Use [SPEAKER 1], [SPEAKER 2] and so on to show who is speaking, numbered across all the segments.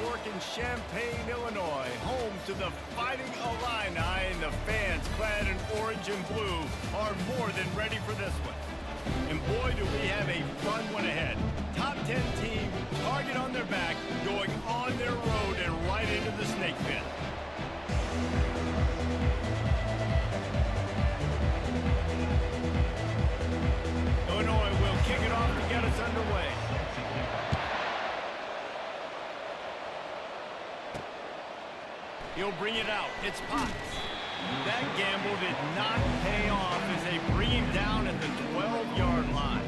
[SPEAKER 1] York in Champaign, Illinois, home to the Fighting Illini, and the fans clad in orange and blue are more than ready for this one. And boy, do we have a fun one ahead. Top 10 team, target on their back, going on their road and right into the snake pit. Illinois will kick it off to get us underway. He'll bring it out. It's Potts. That gamble did not pay off as they bring him down at the 12-yard line.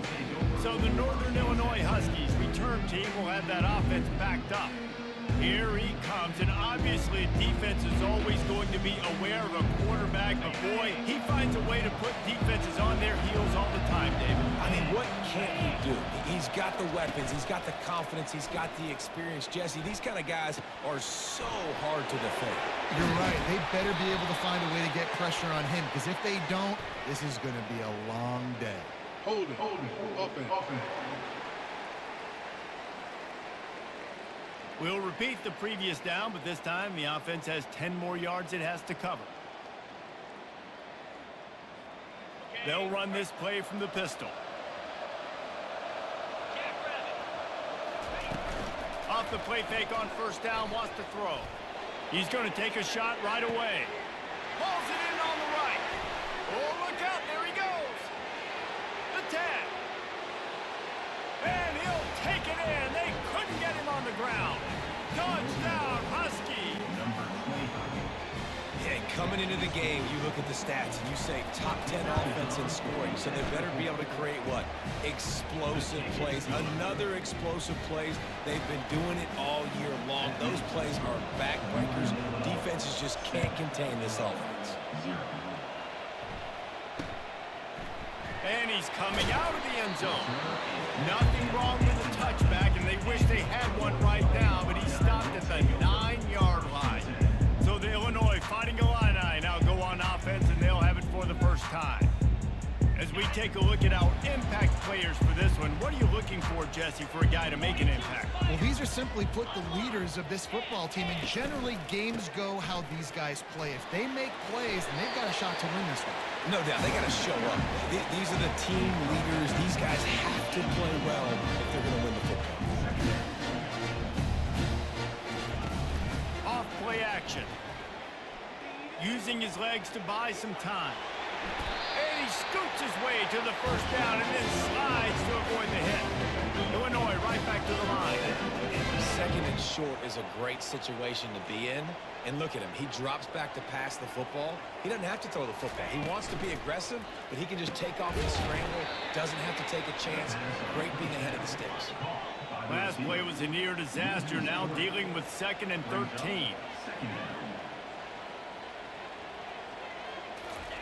[SPEAKER 1] So the Northern Illinois Huskies return team will have that offense backed up. Here he comes, and obviously defense is always going to be aware of a quarterback, but boy, he finds a way to put defenses on their heels all the time, David.
[SPEAKER 2] I mean, what can't he do? He's got the weapons, he's got the confidence, he's got the experience. Jesse, these kind of guys are so hard to defend.
[SPEAKER 3] You're right. They better be able to find a way to get pressure on him, because if they don't, this is going to be a long day.
[SPEAKER 4] Hold it, offense.
[SPEAKER 1] We'll repeat the previous down, but this time the offense has 10 more yards it has to cover. They'll run this play from the pistol. Off the play fake on first down, wants to throw. He's going to take a shot right away. Pulls it in on the right. Oh, look out, there he goes. The tag. And he'll take it in. They couldn't get him on the ground. Touchdown, Husky.
[SPEAKER 2] Yeah, coming into the game, you look at the stats and you say top 10 offense in scoring, so they better be able to create what? Explosive plays. Another explosive plays. They've been doing it all year long. Those plays are backbreakers. Defenses just can't contain this offense.
[SPEAKER 1] And he's coming out of the end zone. Nothing wrong with the touchback, and they wish they had one right now, but he stopped at the 9-yard line. So the Illinois Fighting Illini now go on offense, and they'll have it for the first time. As we take a look at our impact players for this one, what are you looking for, Jesse, for a guy to make an impact?
[SPEAKER 3] Well, these are simply put the leaders of this football team, and generally games go how these guys play. If they make plays, then they've got a shot to win this one.
[SPEAKER 2] No doubt, they got to show up. These are the team leaders. These guys have to play well if they're going to win the football.
[SPEAKER 1] Off play action. Using his legs to buy some time. And he scoots his way to the first down and then slides to avoid the hit. Illinois right back to the line.
[SPEAKER 2] Second and short is a great situation to be in. And look at him. He drops back to pass the football. He doesn't have to throw the football. He wants to be aggressive, but he can just take off the scramble. Doesn't have to take a chance. Great being ahead of the sticks.
[SPEAKER 1] Last play was a near disaster. Now dealing with 2nd and 13.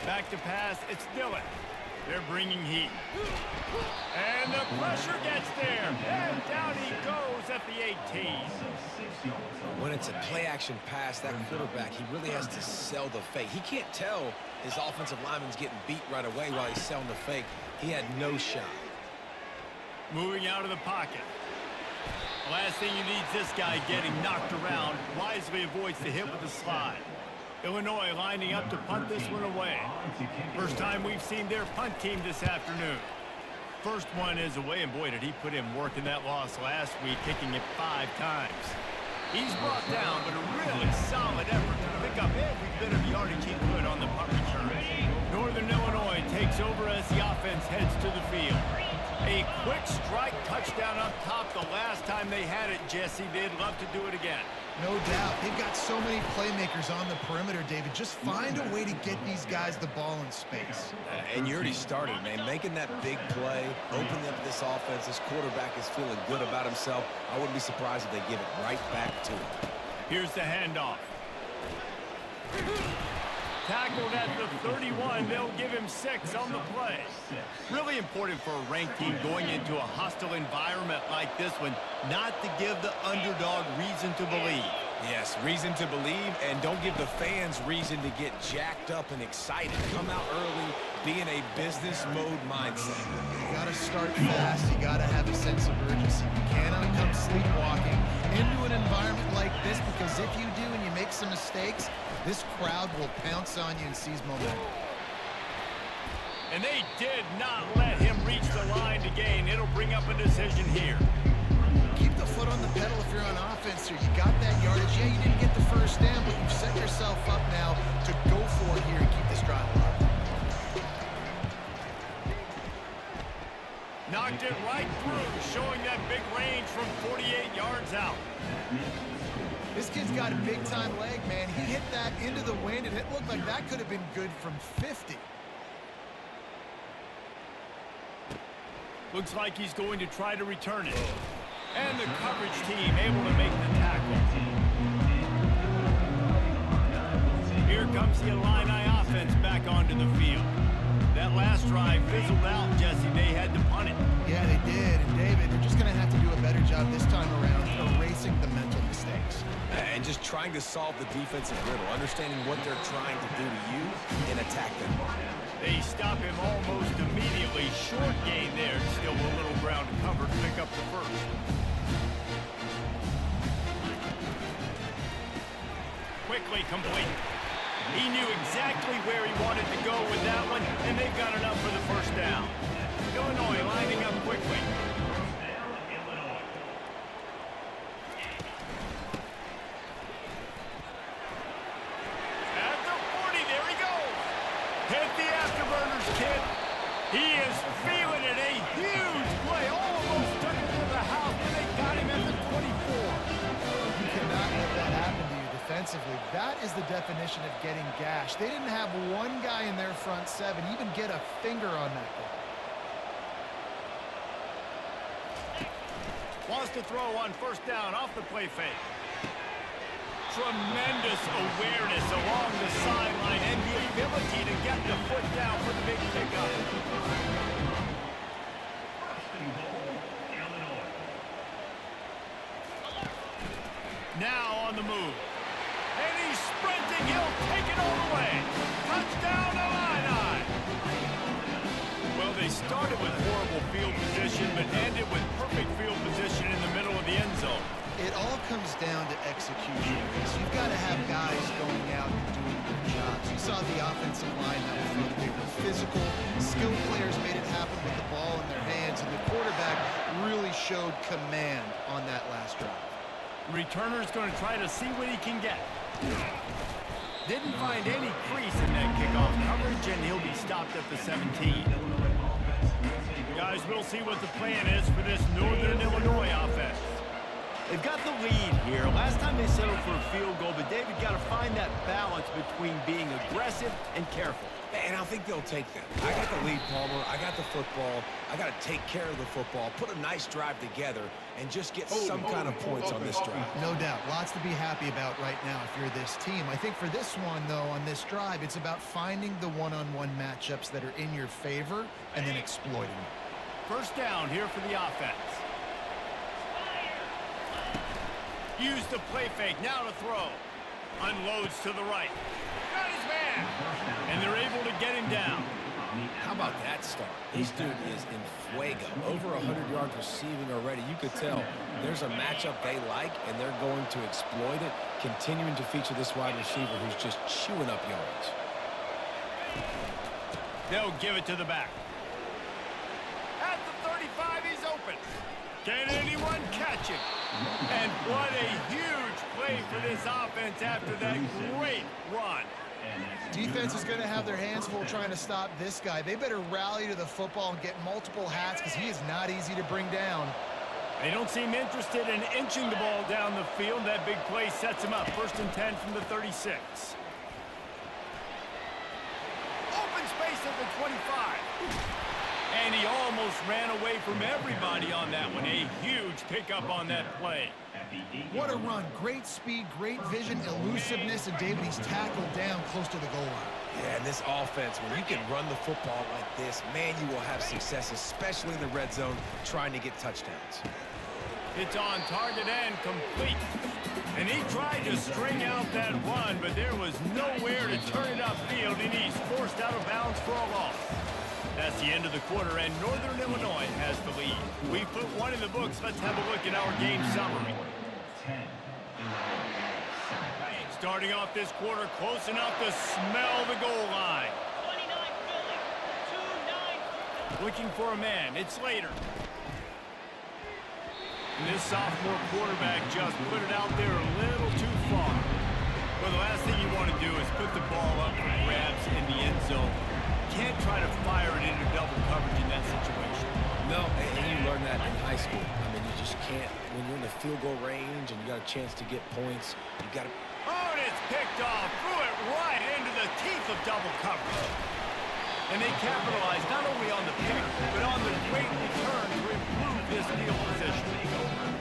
[SPEAKER 1] Back to pass, it's Dillon. They're bringing heat. And the pressure gets there. And down he goes at the 18.
[SPEAKER 2] When it's a play-action pass, that quarterback, he really has to sell the fake. He can't tell his offensive lineman's getting beat right away while he's selling the fake. He had no shot.
[SPEAKER 1] Moving out of the pocket. Last thing you need is this guy getting knocked around. Wisely avoids the hit with the slide. Illinois lining up to punt this one away. First time we've seen their punt team this afternoon. First one is away, and boy, did he put in work in that loss last week, kicking it 5 times. He's brought down, but a really solid effort to pick up every bit of yardage he could on the punt return. Northern Illinois takes over as the offense heads to the field. A quick strike touchdown up top the last time they had it, Jesse. They'd love to do it again.
[SPEAKER 3] No doubt. They've got so many playmakers on the perimeter, David. Just find a way to get these guys the ball in space.
[SPEAKER 2] And you already started, man. Making that big play, opening up this offense. This quarterback is feeling good about himself. I wouldn't be surprised if they give it right back to him.
[SPEAKER 1] Here's the handoff. Tackled at the 31. They'll give him 6 on the play. Really important for a ranked team going into a hostile environment like this one, not to give the underdog reason to believe.
[SPEAKER 2] Yes, reason to believe, and don't give the fans reason to get jacked up and excited. Come out early, be in a business mode mindset.
[SPEAKER 3] You got to start fast. You got to have a sense of urgency. You cannot come sleepwalking into an environment like this, because if you do and you make some mistakes, this crowd will pounce on you and seize momentum.
[SPEAKER 1] And they did not let him reach the line to gain. It'll bring up a decision here.
[SPEAKER 3] Keep the foot on the pedal if you're on offense here. You got that yardage. Yeah, you didn't get the first down, but you've set yourself up now to go for it here and keep this drive alive.
[SPEAKER 1] Knocked it right through, showing that big range from 48 yards out.
[SPEAKER 3] This kid's got a big-time leg, man. He hit that into the wind, and it looked like that could have been good from 50.
[SPEAKER 1] Looks like he's going to try to return it. And the coverage team able to make the tackle. Here comes the Illini offense back onto the field. That last drive fizzled out, Jesse. They had to punt it.
[SPEAKER 3] Yeah, they did. And David, they're just going to have to do a better job this time around erasing the mental mistakes.
[SPEAKER 2] And just trying to solve the defensive riddle, understanding what they're trying to do to you and attack them.
[SPEAKER 1] They stop him almost immediately. Short gain there. Still a little ground covered. Pick up the first. Quickly complete. He knew exactly where he wanted to go with that one, and they've got enough for the first down. Illinois lining up quickly. At the 40, there he goes. Hit the afterburners, kid. He is feeling it. A huge play. Almost took it to the house, but they got him at the 24.
[SPEAKER 3] You cannot let that happen to you defensively. That is the definition of getting gashed. They didn't have one guy in their front seven even get a finger on that ball.
[SPEAKER 1] Wants to throw on first down off the play fake. Tremendous awareness along the sideline and the ability to get the foot down for the big pickup. Now on the move. And he's sprinting. He'll take it all the way. Touchdown, Illini. Well, they started with horrible field position, but ended with perfect field position in the middle of the end zone.
[SPEAKER 3] It all comes down to execution. So you've got to have guys going out and doing their jobs. You saw the offensive line that was field. They were physical. Skilled players made it happen with the ball in their hands, and the quarterback really showed command on that last drive.
[SPEAKER 1] Returner's going to try to see what he can get. Didn't find any crease in that kickoff coverage, and he'll be stopped at the 17. Guys, we'll see what the plan is for this Northern Illinois offense. They've got the lead here. Last time they settled for a field goal, but David got to find that balance between being aggressive and careful.
[SPEAKER 2] And I think they'll take that. I got the lead, Palmer. I got the football. I got to take care of the football, put a nice drive together, and just get some kind of points on this drive.
[SPEAKER 3] No doubt. Lots to be happy about right now if you're this team. I think for this one, though, on this drive, it's about finding the one-on-one matchups that are in your favor and then exploiting them.
[SPEAKER 1] First down here for the offense. Use the play fake. Now to throw. Unloads to the right. Got his man. And they're able to get him down.
[SPEAKER 2] How about that start? This dude is in fuego. Over 100 yards receiving already. You could tell there's a matchup they like, and they're going to exploit it, continuing to feature this wide receiver who's just chewing up yards.
[SPEAKER 1] They'll give it to the back. At the 35, he's open. Can anyone catch him? And what a huge play for this offense after that great run.
[SPEAKER 3] Defense is going to have their hands full trying to stop this guy. They better rally to the football and get multiple hats because he is not easy to bring down.
[SPEAKER 1] They don't seem interested in inching the ball down the field. That big play sets him up. 1st and 10 from the 36. Open space at the 25. And he almost ran away from everybody on that one. A huge pickup on that play.
[SPEAKER 3] What a run. Great speed, great vision, elusiveness, and David, he's tackled down close to the goal line.
[SPEAKER 2] Yeah, and this offense, when you can run the football like this, man, you will have success, especially in the red zone, trying to get touchdowns.
[SPEAKER 1] It's on target and complete. And he tried to string out that run, but there was nowhere to turn it upfield, and he's forced out of bounds for a loss. That's the end of the quarter, and Northern Illinois has the lead. We've put one in the books. Let's have a look at our game summary. Starting off this quarter, close enough to smell the goal line. 29 looking for a man. It's Slater. And this sophomore quarterback just put it out there a little too far. Well, the last thing you want to do is put the ball up for grabs in the end zone. Can't try to fire it into double coverage in that situation.
[SPEAKER 2] No, and you learn that in high school. I mean, you just can't. When you're in the field goal range and you got a chance to get points, you got to...
[SPEAKER 1] Oh, and it's picked off. Threw it right into the teeth of double coverage. And they capitalized not only on the pick, but on the great return to improve this field position.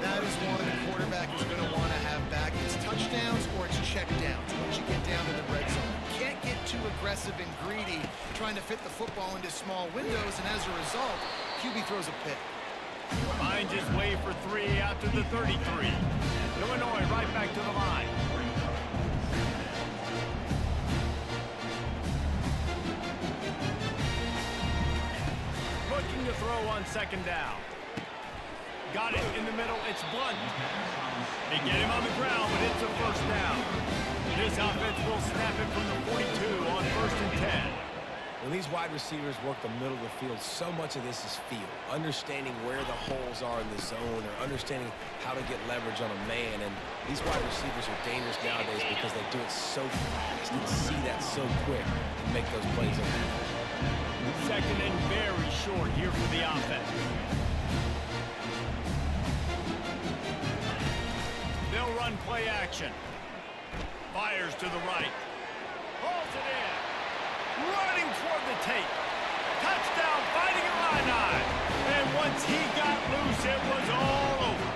[SPEAKER 3] That is one the quarterback is going to want to have back. It's touchdowns or it's check downs once you get down to the red zone. You can't get too aggressive and greedy trying to fit the football into small windows, and as a result, QB throws a pick.
[SPEAKER 1] Finds his way for 3 after the 33. Illinois right back to the line. Looking to throw on second down. Got it in the middle. It's Blunt. They get him on the ground, but it's a first down. This offense will snap it from the 42 on 1st and 10.
[SPEAKER 2] When these wide receivers work the middle of the field, so much of this is feel. Understanding where the holes are in the zone, or understanding how to get leverage on a man. And these wide receivers are dangerous nowadays because they do it so fast and see that so quick and make those plays over.
[SPEAKER 1] Second and very short here for the offense. They'll run play action. Fires to the right. Pulls it in. Running toward the tape. Touchdown, fighting Illini. And once he got loose, it was all over.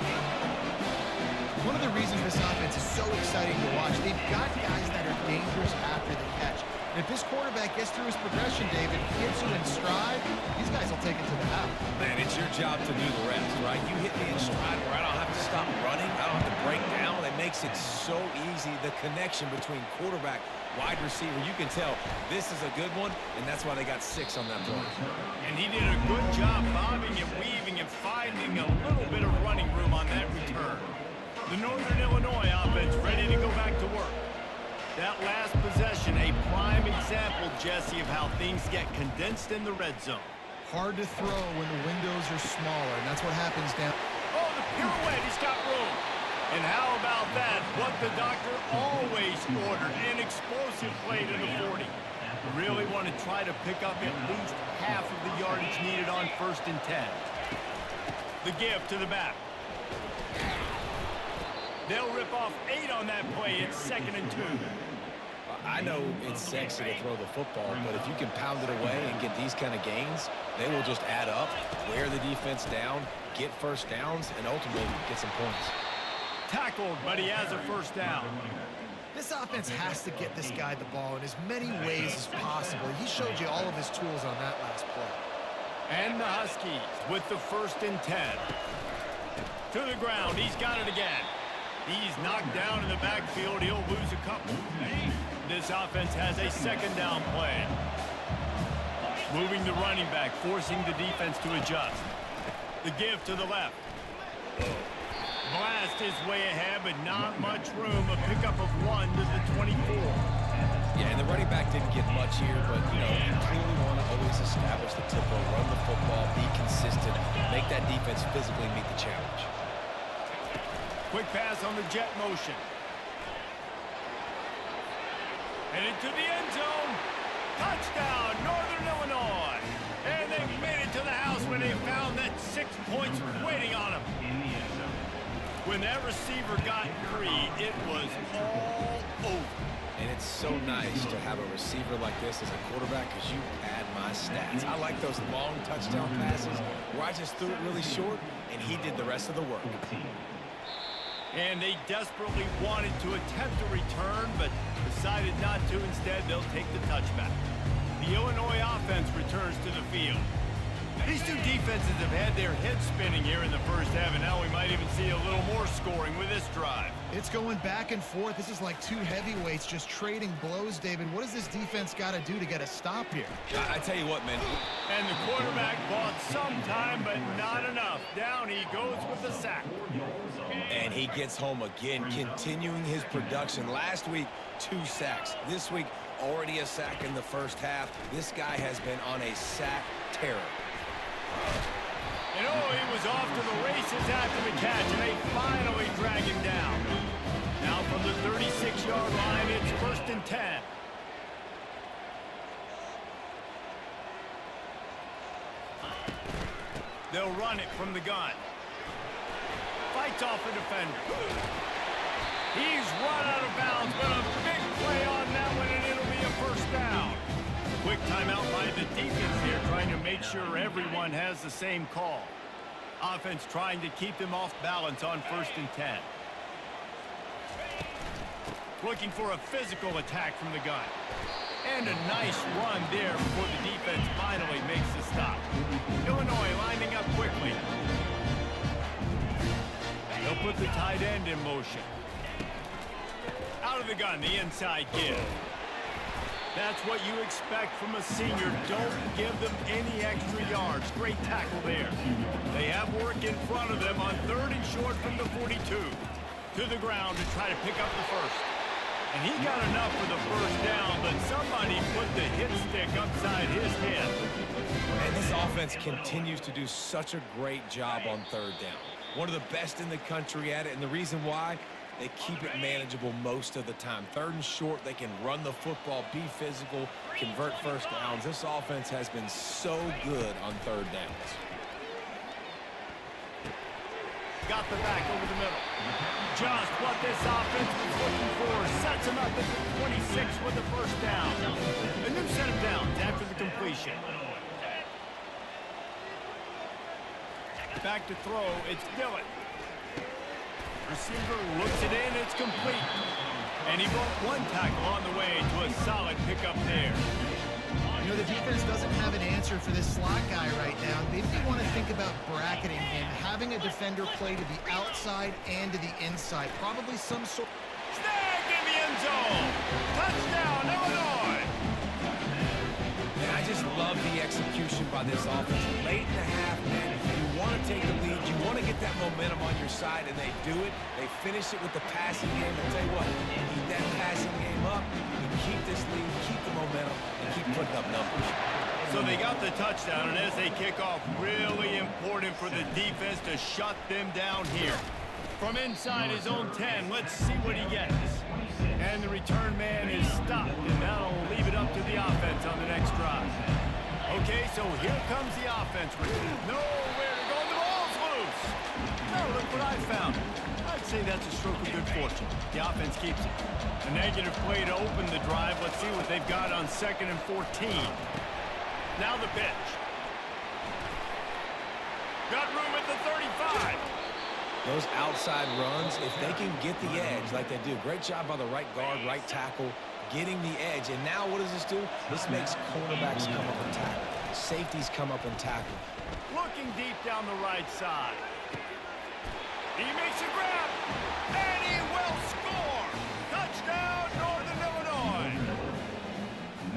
[SPEAKER 3] One of the reasons this offense is so exciting to watch, they've got guys that are dangerous after the catch. And if this quarterback gets through his progression, David, gets you in stride, these guys will take it to the house.
[SPEAKER 2] Man, it's your job to do the rest, right? You hit me in stride where I don't have to stop running. I don't have to break down. It makes it so easy. The connection between quarterback, wide receiver, you can tell this is a good one, and that's why they got 6 on that play.
[SPEAKER 1] And he did a good job bobbing and weaving and finding a little bit of running room on that return. The Northern Illinois offense ready to go back to work. That last possession, a prime example, Jesse, of how things get condensed in the red zone.
[SPEAKER 3] Hard to throw when the windows are smaller, and that's what happens down.
[SPEAKER 1] Oh, the pirouette, he's got room. And how about that? What the doctor always ordered, an explosive play to the 40. Really want to try to pick up at least half of the yardage needed on 1st and 10. The give to the back. They'll rip off 8 on that play. It's 2nd and 2.
[SPEAKER 2] I know it's sexy to throw the football, but if you can pound it away and get these kind of gains, they will just add up, wear the defense down, get first downs, and ultimately get some points.
[SPEAKER 1] Tackled, but he has a first down.
[SPEAKER 3] This offense has to get this guy the ball in as many ways as possible. He showed you all of his tools on that last play.
[SPEAKER 1] And the Huskies with the 1st and 10. To the ground. He's got it again. He's knocked down in the backfield. He'll lose a couple. This offense has a 2nd down play. Moving the running back, forcing the defense to adjust. The give to the left. Blast his way ahead, but not much room. A pickup of 1 to the 24.
[SPEAKER 2] Yeah, and the running back didn't get much here, but, you know, you clearly want to always establish the tempo, run the football, be consistent, make that defense physically meet the challenge.
[SPEAKER 1] Quick pass on the jet motion. And into the end zone. Touchdown, Northern Illinois. And they made it to the house when they found that 6 points waiting on them. When that receiver got free, it was all over.
[SPEAKER 2] And it's so nice to have a receiver like this as a quarterback because you pad my stats. I like those long touchdown passes where I just threw it really short, and he did the rest of the work.
[SPEAKER 1] And they desperately wanted to attempt a return, but decided not to. Instead, they'll take the touchback. The Illinois offense returns to the field. These two defenses have had their heads spinning here in the first half, and now we might even see a little more scoring with this drive.
[SPEAKER 3] It's going back and forth. This is like two heavyweights just trading blows, David. What does this defense got to do to get a stop here?
[SPEAKER 2] I tell you what, man.
[SPEAKER 1] And the quarterback bought some time, but not enough. Down he goes with the sack.
[SPEAKER 2] And he gets home again, continuing his production. Last week, 2 sacks. This week, already a sack in the first half. This guy has been on a sack terror.
[SPEAKER 1] And oh, he was off to the races after the catch, and they finally drag him down. Now from the 36-yard line, it's 1st and 10. They'll run it from the gun. Fights off a defender. He's run out of bounds, but a big play on that one, and it'll be a 1st down. Quick timeout by the defense here, trying to make sure everyone has the same call. Offense trying to keep them off balance on 1st and 10. Looking for a physical attack from the gun. And a nice run there before the defense finally makes the stop. Illinois lining up quickly. They'll put the tight end in motion. Out of the gun, the inside give. That's what you expect from a senior. Don't give them any extra yards. Great tackle there. They have work in front of them on 3rd and short from the 42. To the ground to try to pick up the 1st. And he got enough for the 1st down, but somebody put the hit stick upside his head.
[SPEAKER 2] And this offense continues to do such a great job on 3rd down. One of the best in the country at it, and the reason why, they keep it manageable most of the time. 3rd and short, they can run the football, be physical, convert 1st downs. This offense has been so good on 3rd downs.
[SPEAKER 1] Got the back over the middle. Just what this offense was looking for. Sets him up at the 26 with the 1st down. A new set of downs after the completion. Back to throw, it's Dillon. Receiver looks it in, it's complete. And he brought 1 tackle on the way to a solid pickup there.
[SPEAKER 3] You know, the defense doesn't have an answer for this slot guy right now. Maybe you want to think about bracketing him, having a defender play to the outside and to the inside. Probably some sort.
[SPEAKER 1] Snagged in the end zone. Touchdown, Illinois.
[SPEAKER 2] And I just love the execution by this offense. Late in the half, man, you want to take the lead. You want to get that momentum on your side, and they do it. They finish it with the passing game. I'll tell you what, keep that passing game up, and keep this lead, keep the momentum, and keep putting up numbers.
[SPEAKER 1] So they got the touchdown, and as they kick off, really important for the defense to shut them down here. From inside his own 10, let's see what he gets. And the return man is stopped, and that'll leave it up to the offense on the next drive. Okay, so here comes the offense. Nowhere to go, and the ball's loose. Now look what I found. I'd say that's a stroke of good fortune. The offense keeps it. A negative play to open the drive. Let's see what they've got on 2nd and 14. Now the pitch. Got room at the 35.
[SPEAKER 2] Those outside runs, if they can get the edge like they do, great job by the right guard, right tackle, getting the edge. And now what does this do? This makes cornerbacks come up and tackle. Safeties come up and tackle.
[SPEAKER 1] Looking deep down the right side. He makes a grab, and he will score. Touchdown, Northern Illinois.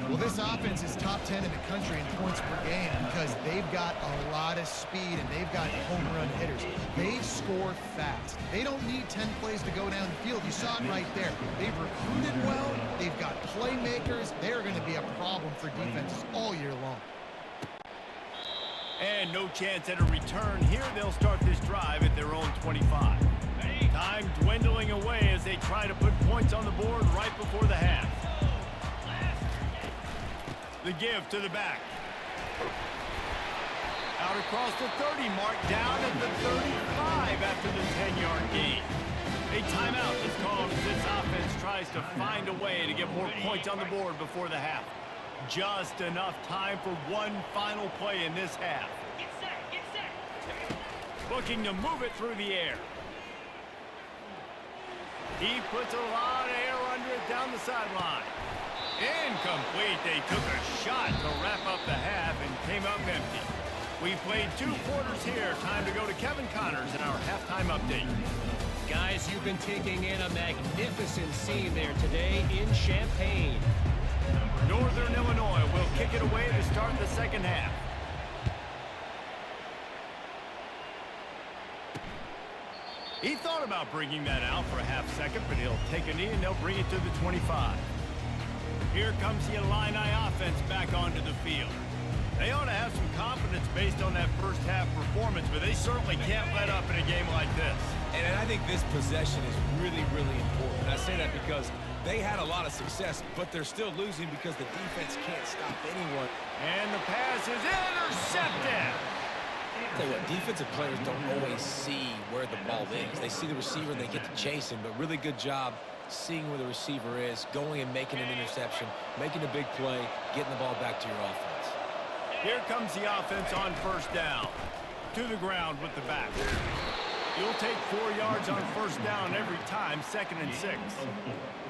[SPEAKER 3] Well, this offense is top 10 in the country in points per game because they've got a lot of speed and they've got home run hitters. They score fast. They don't need 10 plays to go down the field. You saw it right there. They've recruited well. They've got playmakers. They're going to be a problem for defenses all year long.
[SPEAKER 1] And no chance at a return here. They'll start this drive at their own 25. Time dwindling away as they try to put points on the board right before the half. The give to the back. Out across the 30 mark, down at the 35 after the 10-yard gain. A timeout is called as this offense tries to find a way to get more points on the board before the half. Just enough time for one final play in this half.
[SPEAKER 5] Get set.
[SPEAKER 1] Looking to move it through the air. He puts a lot of air under it down the sideline. Incomplete. They took a shot to wrap up the half and came up empty. We played 2 quarters here. Time to go to Kevin Connors in our halftime update.
[SPEAKER 6] Guys, you've been taking in a magnificent scene there today in Champaign.
[SPEAKER 1] Northern Illinois will kick it away to start the second half. He thought about bringing that out for a half second, but he'll take a knee and they'll bring it to the 25. Here comes the Illini offense back onto the field. They ought to have some confidence based on that first half performance, but they certainly can't let up in a game like this.
[SPEAKER 2] And I think this possession is really, really important. I say that because they had a lot of success, but they're still losing because the defense can't stop anyone.
[SPEAKER 1] And the pass is intercepted.
[SPEAKER 2] Tell you what, defensive players don't always see where the ball is. They see the receiver and they get to chase him, but really good job seeing where the receiver is, going and making an interception, making a big play, getting the ball back to your offense.
[SPEAKER 1] Here comes the offense on first down. To the ground with the back. You'll take 4 yards on first down every time, 2nd and 6.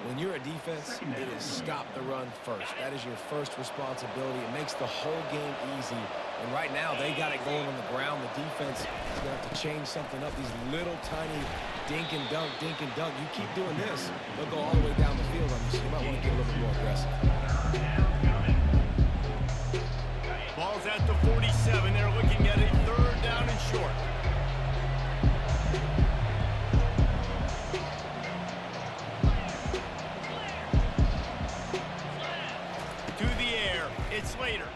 [SPEAKER 2] When you're a defense, it is stop the run first. That is your first responsibility. It makes the whole game easy. And right now, they got it going on the ground. The defense is going to have to change something up. These little tiny dink and dunk, dink and dunk. You keep doing this, they'll go all the way down the field on you, so you might want to get a little bit more aggressive.
[SPEAKER 1] Ball's at the 47. They're looking at a 3rd down and short. To the air. It's Slater.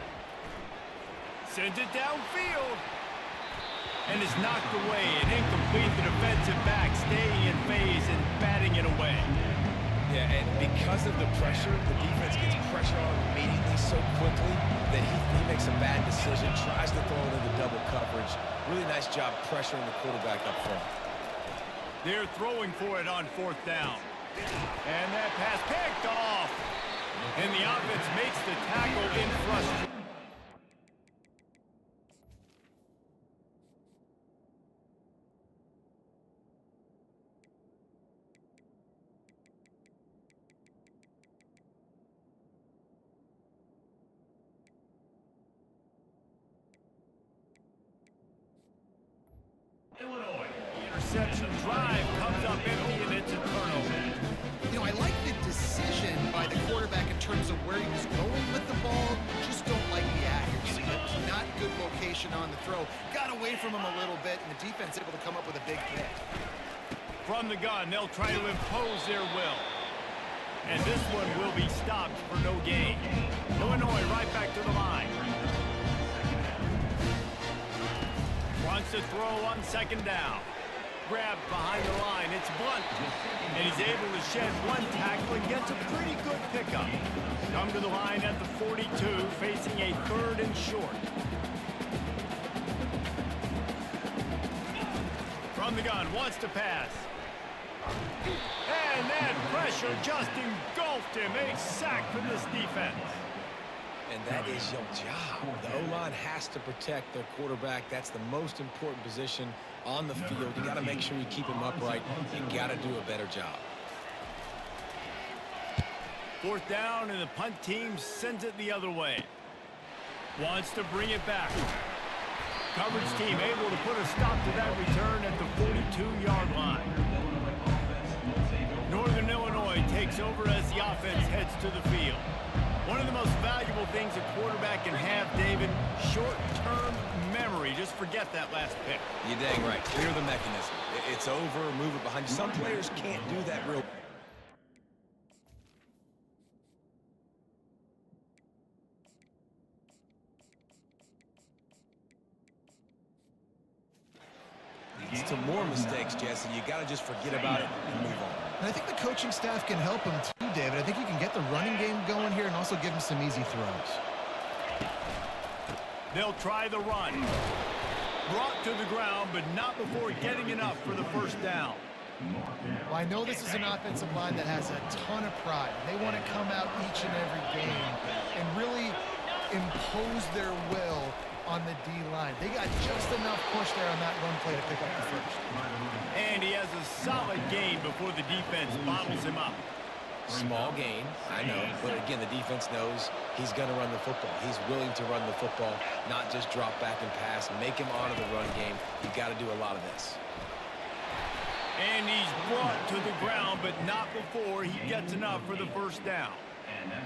[SPEAKER 1] Sends it downfield. And is knocked away and incomplete. The defensive back staying in phase and batting it away.
[SPEAKER 2] Yeah, and because of the pressure, the defense gets pressure on immediately so quickly that he makes a bad decision, tries to throw it into double coverage. Really nice job pressuring the quarterback up front.
[SPEAKER 1] They're throwing for it on 4th down. And that pass picked off. And the offense makes the tackle in frustration. Illinois. The interception drive comes up empty and it's a turnover.
[SPEAKER 3] You know, I like the decision by the quarterback in terms of where he was going with the ball. Just don't like the accuracy. It was not good location on the throw. Got away from him a little bit, and the defense able to come up with a big pick.
[SPEAKER 1] From the gun, they'll try to impose their will. And this one will be stopped for no gain. Illinois right back to the line. Wants to throw on 2nd down. Grabbed behind the line. It's Blunt. And he's able to shed 1 tackle and gets a pretty good pickup. Come to the line at the 42, facing a 3rd and short. From the gun, wants to pass. And that pressure just engulfed him. A sack from this defense.
[SPEAKER 2] And that is your job. The O-line has to protect their quarterback. That's the most important position on the field. You got to make sure you keep him upright. You got to do a better job.
[SPEAKER 1] 4th down, and the punt team sends it the other way. Wants to bring it back. Coverage team able to put a stop to that return at the 42-yard line. Northern Illinois takes over as the offense heads to the field. One of the most valuable things a quarterback can have, David, short-term memory. Just forget that last pick.
[SPEAKER 2] You're dang right. Clear the mechanism. It's over, move it behind you. Some players can't do that real. Leads to more mistakes, Jesse. You got to just forget about it and move on.
[SPEAKER 3] And I think the coaching staff can help him too, David. I think you can get the running game going here and also give him some easy throws.
[SPEAKER 1] They'll try the run. Brought to the ground, but not before getting enough for the 1st down.
[SPEAKER 3] Well, I know this is an offensive line that has a ton of pride. They want to come out each and every game and really impose their will on the D-line. They got just enough push there on that run play to pick up the 1st.
[SPEAKER 1] And he has a solid gain before the defense bottles him up.
[SPEAKER 2] Small gain, I know. But again, the defense knows he's going to run the football. He's willing to run the football, not just drop back and pass, make him honor the run game. You've got to do a lot of this.
[SPEAKER 1] And he's brought to the ground, but not before he gets enough for the first down.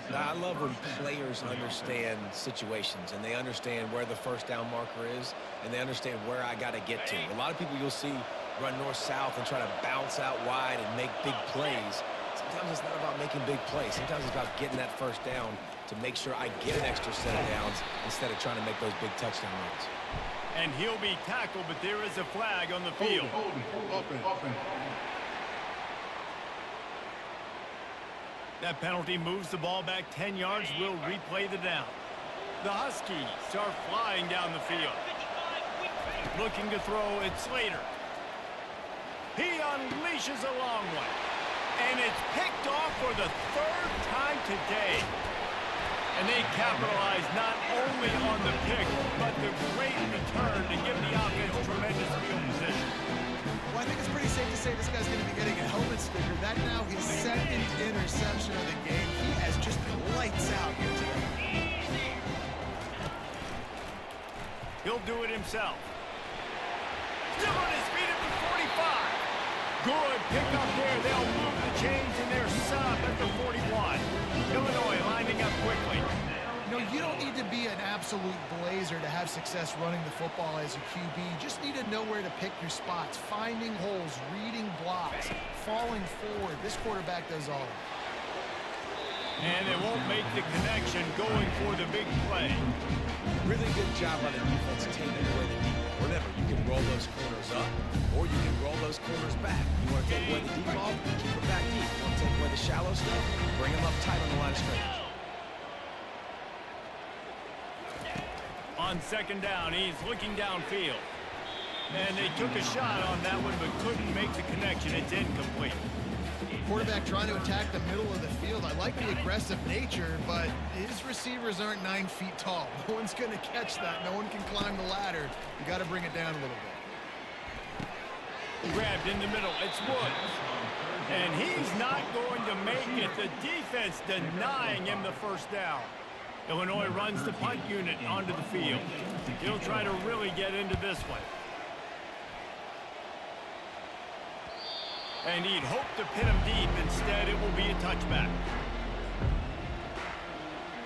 [SPEAKER 2] Now, I love when players understand situations and they understand where the first down marker is and they understand where I got to get to. A lot of people you'll see run north-south and try to bounce out wide and make big plays. Sometimes it's not about making big plays. Sometimes it's about getting that first down to make sure I get an extra set of downs instead of trying to make those big touchdown runs.
[SPEAKER 1] And he'll be tackled, but there is a flag on the field.
[SPEAKER 4] Offense.
[SPEAKER 1] That penalty moves the ball back 10 yards. We'll replay the down. The Huskies are flying down the field. Looking to throw, it's Slater. He unleashes a long one. And it's picked off for the third time today. And they capitalize not only on the pick, but the great return to give the offense tremendous field position.
[SPEAKER 3] Well, I think it's pretty safe to say this guy's going to be getting a helmet sticker. That now his second interception of the game. He has just been lights out here today.
[SPEAKER 1] He'll do it himself. Still on his feet at the 45. Good pick up there. They'll move the chains, and they're set up at the 41. Illinois lining up quickly.
[SPEAKER 3] You know, you don't need to be an absolute blazer to have success running the football as a QB. You just need to know where to pick your spots, finding holes, reading blocks, falling forward. This quarterback does all of it.
[SPEAKER 1] And they won't make the connection going for the big play.
[SPEAKER 2] Really good job by the defense taking away the deep. Remember, you can roll those corners up, or you can roll those corners back. You want to take away the deep ball, keep it back deep. You want to take away the shallow stuff, bring them up tight on the line of scrimmage.
[SPEAKER 1] On second down, he's looking downfield. And they took a shot on that one, but couldn't make the connection. It's incomplete.
[SPEAKER 3] Quarterback trying to attack the middle of the field. I like the aggressive nature, but his receivers aren't 9 feet tall. No one's going to catch that. No one can climb the ladder. You got to bring it down a little bit.
[SPEAKER 1] Grabbed in the middle. It's Woods. And he's not going to make it. The defense denying him the first down. Illinois runs the punt unit onto the field. He'll try to really get into this one. And he'd hope to pin him deep. Instead, it will be a touchback.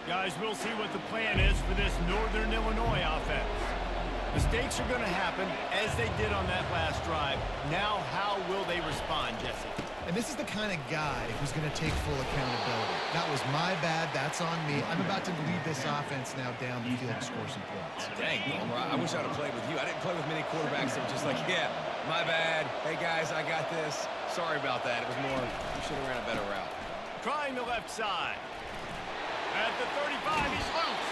[SPEAKER 1] Guys, we'll see what the plan is for this Northern Illinois offense. Mistakes are going to happen, as they did on that last drive. Now, how will they respond, Jesse?
[SPEAKER 3] And this is the kind of guy who's going to take full accountability. That was my bad. That's on me. I'm about to lead this offense now down the field and score some points.
[SPEAKER 2] Dang, Homer, I wish I would have played with you. I didn't play with many quarterbacks that were just like, yeah, my bad. Hey, guys, I got this. Sorry about that. It was more, you should have ran a better route.
[SPEAKER 1] Trying the left side. At the 35, he's loose.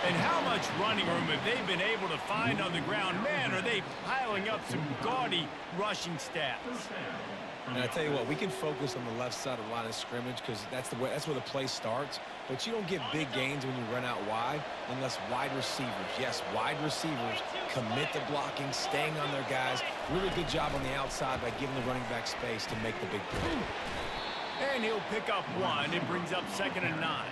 [SPEAKER 1] And how much running room have they been able to find on the ground? Man, are they piling up some gaudy rushing stats.
[SPEAKER 2] And I tell you what, we can focus on the left side of the line of scrimmage because that's where the play starts. But you don't get big gains when you run out wide unless wide receivers, yes, wide receivers commit to blocking, staying on their guys. Really good job on the outside by giving the running back space to make the big play.
[SPEAKER 1] And he'll pick up one. It brings up 2nd and 9.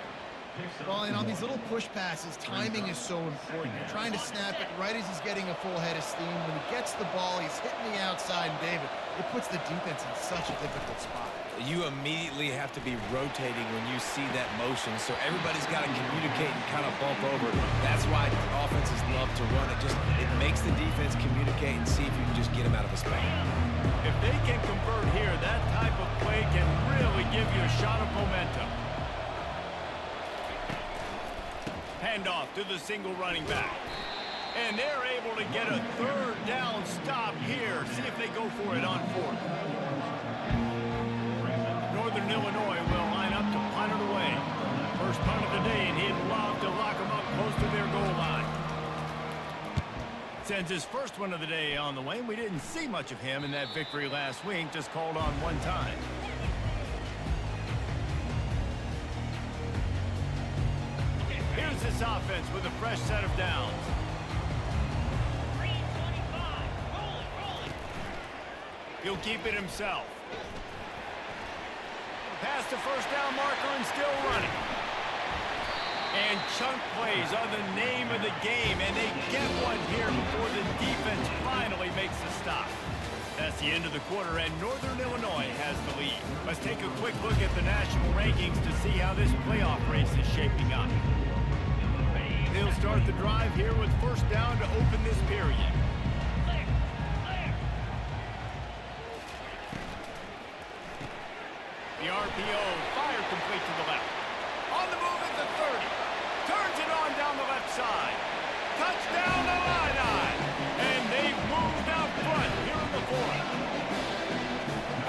[SPEAKER 3] Well, and on these little push passes, timing is so important. You're trying to snap it right as he's getting a full head of steam. When he gets the ball, he's hitting the outside, and David, it puts the defense in such a difficult spot.
[SPEAKER 2] You immediately have to be rotating when you see that motion, so everybody's got to communicate and kind of bump over. That's why offenses love to run it. It makes the defense communicate and see if you can just get him out of a spot.
[SPEAKER 1] If they can convert here, that type of play can really give you a shot of momentum. Handoff to the single running back. And they're able to get a 3rd down stop here. See if they go for it on 4th. Northern Illinois will line up to punt it away. First punt of the day, and he'd love to lock them up close to their goal line. Sends his first one of the day on the way. We didn't see much of him in that victory last week, just called on one time. Here's this offense with a fresh set of downs. He'll keep it himself. past the first down marker and still running. And chunk plays are the name of the game, and they get one here before the defense finally makes a stop. That's the end of the quarter, and Northern Illinois has the lead. Let's take a quick look at the national rankings to see how this playoff race is shaping up. They'll start the drive here with first down to open this period. The RPO, fire complete to the left. On the move at the 30. Turns it on down the left side. Touchdown Illini! And they've moved out front here in the fourth.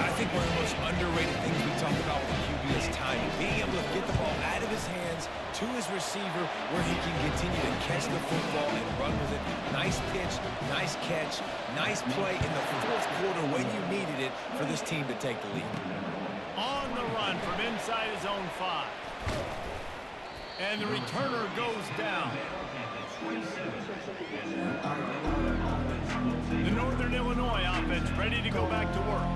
[SPEAKER 2] I think one of the most underrated things we talk about with the QB is timing. Being able to get the ball out of his hands to his receiver where he can continue to catch the football and run with it. Nice pitch, nice catch, nice play in the fourth quarter when you needed it for this team to take the lead. On the run from inside his own 5. And the returner goes down. The Northern Illinois offense ready to go back to work.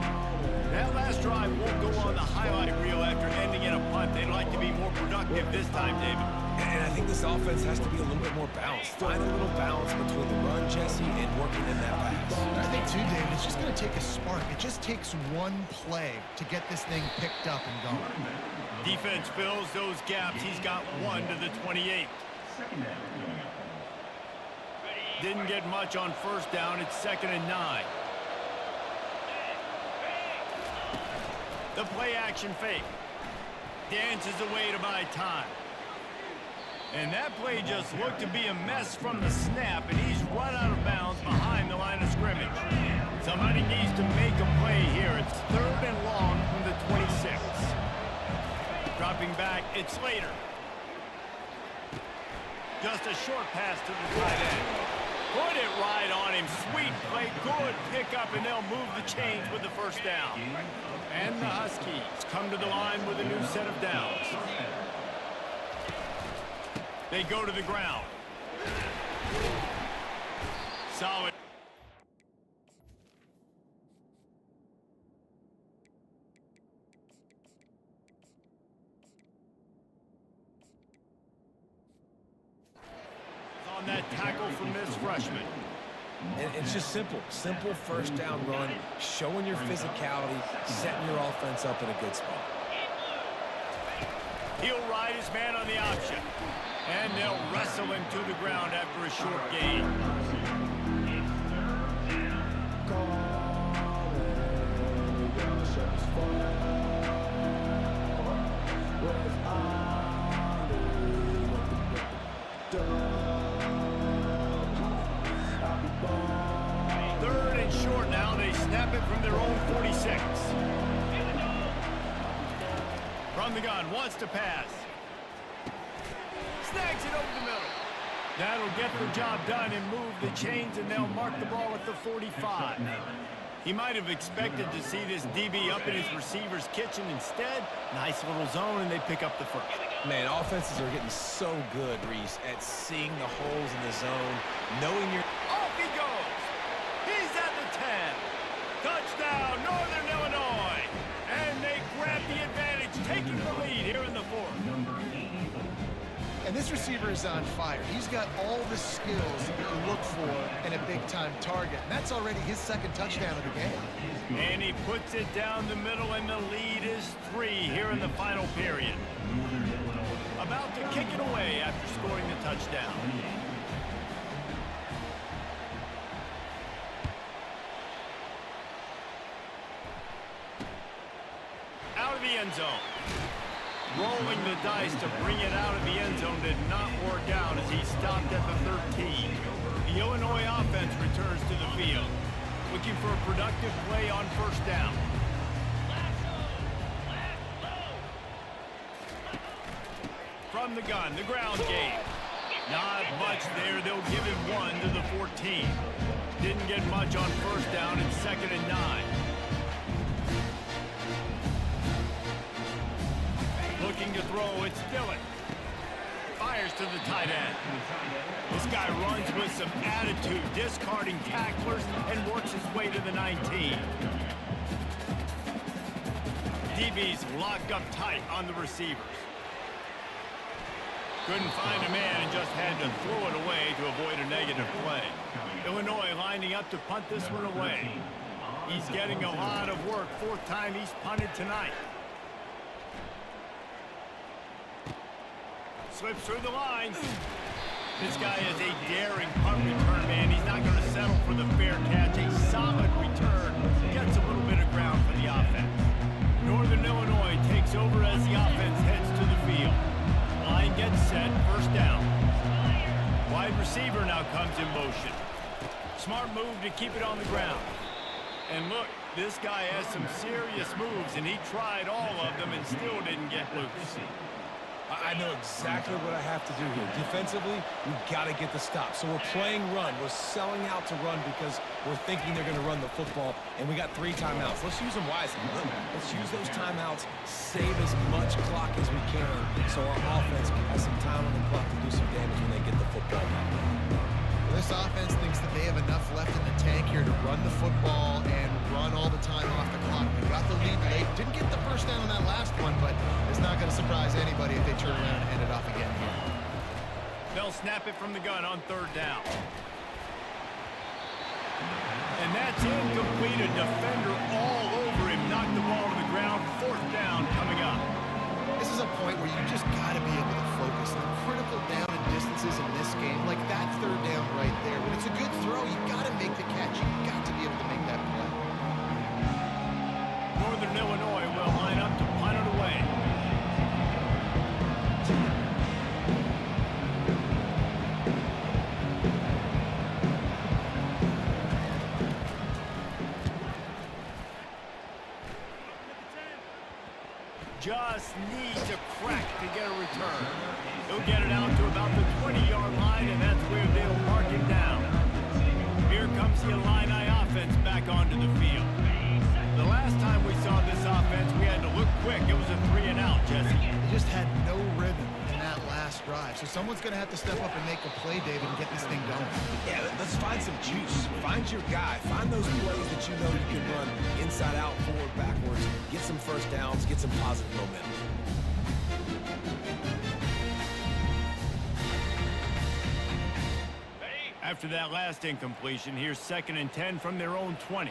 [SPEAKER 2] That last drive won't go on the highlight reel after ending in a punt. They'd like to be more productive this time, David. And I think this offense has to be a little bit more balanced. Find a little balance between the run, Jesse, and working in that pass.
[SPEAKER 3] I think, too, David, it's just going to take a spark. It just takes one play to get this thing picked up and going.
[SPEAKER 1] Defense fills those gaps. He's got 1 to the 28. Didn't get much on first down. It's 2nd and 9. The play action fake. Dances away to buy time. And that play just looked to be a mess from the snap, and he's run out of bounds behind the line of scrimmage. Somebody needs to make a play here. It's 3rd and long from the 26. Dropping back, it's Slater. Just a short pass to the tight end. Put it right on him. Sweet play, good pickup, and they'll move the chains with the first down. And the Huskies come to the line with a new set of downs. They go to the ground. Solid. On that tackle from this freshman.
[SPEAKER 2] And it's just simple. Simple first down run, showing your physicality, setting your offense up in a good spot.
[SPEAKER 1] He'll ride his man on the option. And they'll wrestle him to the ground after a short gain. Third and short now. They snap it from their own 46. From the gun, wants to pass. Snags it over the middle. That'll get the job done and move the chains, and they'll mark the ball at the 45. He might have expected to see this DB up in his receiver's kitchen. Instead, nice little zone, and they pick up the first.
[SPEAKER 2] Man, offenses are getting so good, Reese, at seeing the holes in the zone, knowing you're...
[SPEAKER 1] Off he goes. He's at the 10. Touchdown, Northern Illinois. And they grab the advantage, taking the lead here in the fourth.
[SPEAKER 3] And this receiver is on fire. He's got all the skills that you look for in a big-time target. And that's already his 2nd touchdown of the game.
[SPEAKER 1] And he puts it down the middle, and the lead is 3 here in the final period. About to kick it away after scoring the touchdown. Out of the end zone. Rolling the dice to bring it out of the end zone did not work out as he stopped at the 13. The Illinois offense returns to the field, looking for a productive play on first down. From the gun, the ground game. Not much there. They'll give him 1 to the 14. Didn't get much on first down. It's 2nd and 9. Looking to throw, it's Dillon. Fires to the tight end. This guy runs with some attitude, discarding tacklers, and works his way to the 19. DB's locked up tight on the receivers. Couldn't find a man and just had to throw it away to avoid a negative play. Illinois lining up to punt this one away. He's getting a lot of work. Fourth time he's punted tonight. Slips through the line. This guy is a daring punt return, man. He's not going to settle for the fair catch. A solid return. Gets a little bit of ground for the offense. Northern Illinois takes over as the offense heads to the field. Line gets set. First down. Wide receiver now comes in motion. Smart move to keep it on the ground. And look, this guy has some serious moves, and he tried all of them and still didn't get loose.
[SPEAKER 2] I know exactly what I have to do here. Defensively, we've got to get the stop. So we're playing run. We're selling out to run because we're thinking they're going to run the football, and we got 3 timeouts. Let's use them wisely. Let's use those timeouts, save as much clock as we can so our offense has some time on the clock to do some damage when they get the football back.
[SPEAKER 3] This offense thinks that they have enough left in the tank here to run the football and run all the time off the clock. They got the lead late. Didn't get the first down on that last one, but it's not going to surprise anybody if they turn around and hand it off again here.
[SPEAKER 1] They'll snap it from the gun on third down. And that's incomplete. A defender all over him. Knocked the ball to the ground. Fourth down coming up.
[SPEAKER 3] This is a point where you just got to be able to focus. The critical down and distances in this game, like that third down right there. When it's a good throw, you got to make the catch. You got to be able to make that play.
[SPEAKER 1] Northern Illinois will line up to punt it away. Just needs a crack to get a return. He'll get it out to about the 20-yard line, and that's where they'll mark him down. Here comes the Illini offense back onto the field. The last time we saw this offense, we had to look quick. It was a 3-and-out, Jesse.
[SPEAKER 3] They just had no rhythm in that last drive. So someone's going to have to step up and make a play, David, and get this thing going.
[SPEAKER 2] Yeah, let's find some juice. Find your guy. Find those plays that you know you can run inside out, forward, backwards. Get some first downs. Get some positive momentum.
[SPEAKER 1] After that last incompletion, here's 2nd and 10 from their own 20.
[SPEAKER 5] 29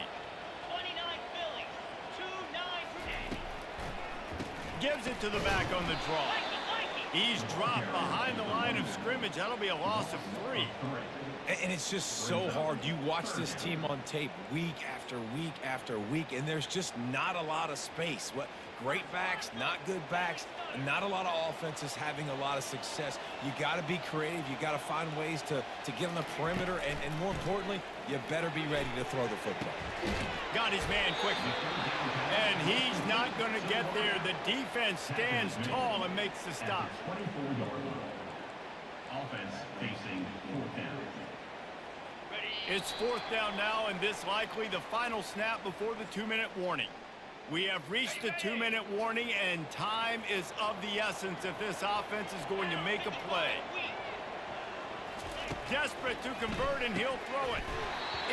[SPEAKER 5] Phillies. 2-9
[SPEAKER 1] Gives it to the back on the draw. He's dropped behind the line of scrimmage. That'll be a loss of 3.
[SPEAKER 2] And it's just so hard. You watch this team on tape week after week after week, and there's just not a lot of space. Great backs, not good backs, and not a lot of offenses having a lot of success. You got to be creative. You got to find ways to get on the perimeter, and more importantly, you better be ready to throw the football.
[SPEAKER 1] Got his man quickly. And he's not going to get there. The defense stands tall and makes the stop.
[SPEAKER 7] 24-yard line. Offense facing 4th down.
[SPEAKER 1] It's 4th down now, and this likely the final snap before the 2-minute warning. We have reached the 2-minute warning, and time is of the essence if this offense is going to make a play. Desperate to convert, and he'll throw it.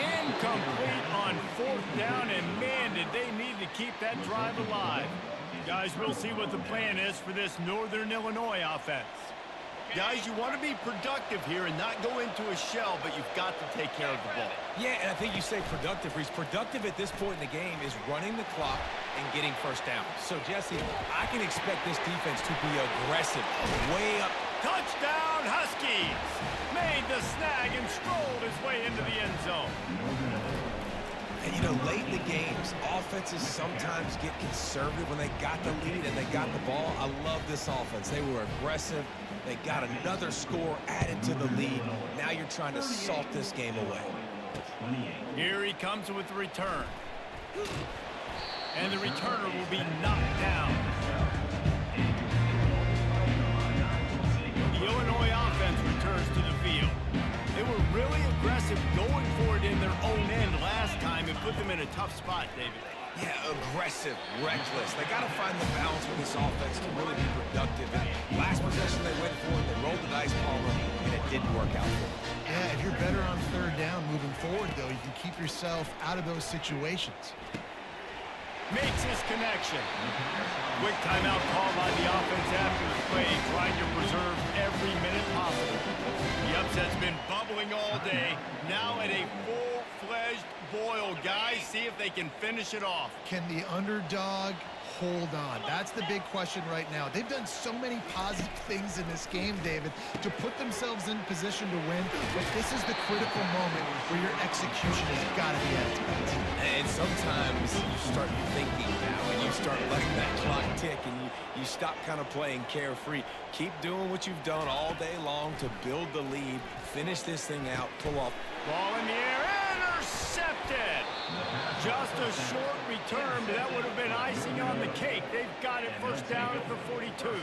[SPEAKER 1] Incomplete on 4th down, and man, did they need to keep that drive alive. Guys, we'll see what the plan is for this Northern Illinois offense. Guys, you want to be productive here and not go into a shell, but you've got to take care of the ball.
[SPEAKER 2] Yeah, and I think you say productive. Reese, productive at this point in the game is running the clock and getting first down. So, Jesse, I can expect this defense to be aggressive, way up.
[SPEAKER 1] Touchdown, Huskies! Made the snag and strolled his way into the end zone.
[SPEAKER 2] And, you know, late in the games, offenses sometimes get conservative when they got the lead and they got the ball. I love this offense. They were aggressive. They got another score added to the lead. Now you're trying to salt this game away.
[SPEAKER 1] Here he comes with the return. And the returner will be knocked down. The Illinois offense returns to the field. They were really aggressive going for it in their own end last time and put them in a tough spot, David.
[SPEAKER 2] Yeah, aggressive, reckless. They got to find the balance with this offense to really be productive. And last possession they went for it, they rolled the dice, Palmer, and it didn't work out for them.
[SPEAKER 3] Yeah, if you're better on 3rd down moving forward, though, you can keep yourself out of those situations.
[SPEAKER 1] Makes his connection. Quick timeout call by the offense after the play, trying to preserve every minute possible. The upset's been bubbling all day, now at a full-fledged boil. Guys, see if they can finish it off.
[SPEAKER 3] Can the underdog hold on? That's the big question right now. They've done so many positive things in this game, David, to put themselves in position to win, but this is the critical moment where your execution has got to be at its best.
[SPEAKER 2] And sometimes you start thinking now, and you start letting that clock tick, and you stop kind of playing carefree. Keep doing what you've done all day long to build the lead, finish this thing out, pull off.
[SPEAKER 1] Ball in the air, intercepted. Just a short return, but that would have been icing on the cake. They've got it first down at the 42.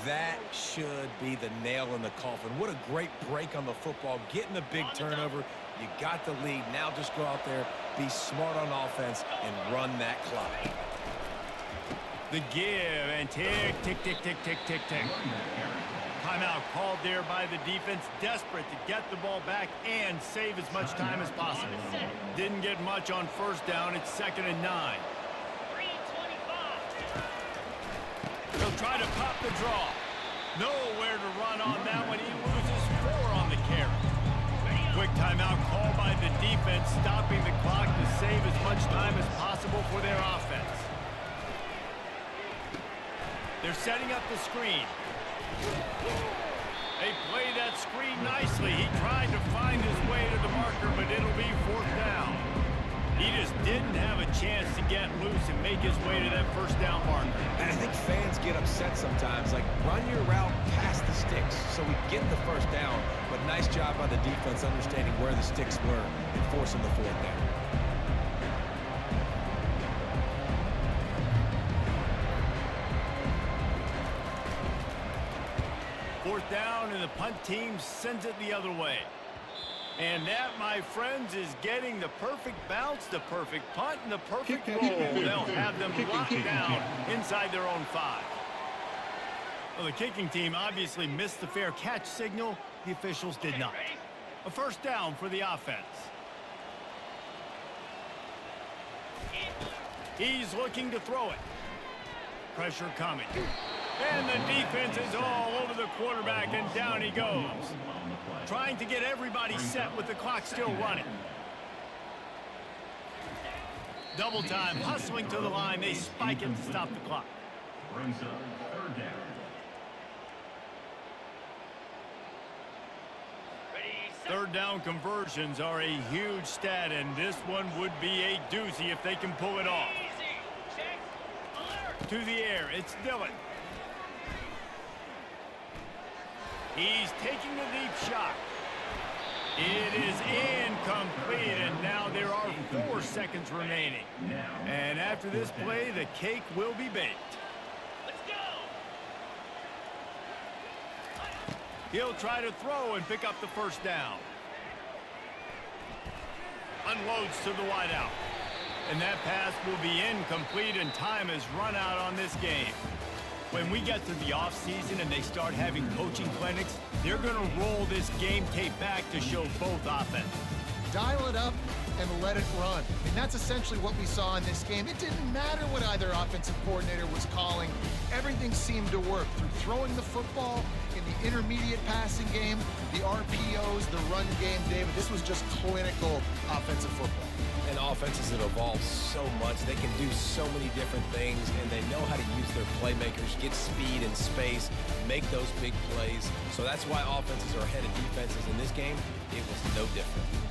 [SPEAKER 2] That should be the nail in the coffin. What a great break on the football, getting the big turnover. You got the lead. Now just go out there, be smart on offense, and run that clock.
[SPEAKER 1] The give, and tick, tick, tick, tick, tick, tick, tick. Timeout called there by the defense, desperate to get the ball back and save as much time as possible. Didn't get much on first down. It's 2nd and 9.
[SPEAKER 5] 3:25.
[SPEAKER 1] He'll try to pop the draw. Nowhere to run on that one. He loses 4 on the carry. Quick timeout called by the defense, stopping the clock to save as much time as possible for their offense. They're setting up the screen. They play that screen nicely. He tried to find his way to the marker, but it'll be 4th down. He just didn't have a chance to get loose and make his way to that first down marker.
[SPEAKER 2] And I think fans get upset sometimes, like run your route past the sticks so we get the first down. But nice job by the defense understanding where the sticks were and forcing the 4th down.
[SPEAKER 1] Fourth down, and the punt team sends it the other way. And that, my friends, is getting the perfect bounce, the perfect punt, and the perfect roll. They'll have them locked down inside their own 5. Well, the kicking team obviously missed the fair catch signal. The officials did not. A first down for the offense. He's looking to throw it. Pressure coming. And the defense is all over the quarterback, and down he goes. Trying to get everybody set with the clock still running. Double time, hustling to the line. They spike it to stop the clock.
[SPEAKER 7] Brings up 3rd down.
[SPEAKER 1] Third down conversions are a huge stat, and this one would be a doozy if they can pull it off. To the air, it's Dillon. He's taking the deep shot. It is incomplete, and now there are 4 seconds remaining. And after this play, the cake will be baked.
[SPEAKER 5] Let's go.
[SPEAKER 1] He'll try to throw and pick up the first down. Unloads to the wideout. And that pass will be incomplete, and time has run out on this game. When we get to the offseason and they start having coaching clinics, they're going to roll this game tape back to show both offenses.
[SPEAKER 3] Dial it up and let it run. And that's essentially what we saw in this game. It didn't matter what either offensive coordinator was calling. Everything seemed to work through throwing the football, in the intermediate passing game, the RPOs, the run game. David, this was just clinical offensive football.
[SPEAKER 2] And offenses that evolve so much, they can do so many different things, and they know how to use their playmakers, get speed and space, make those big plays. So that's why offenses are ahead of defenses in this game. It was no different.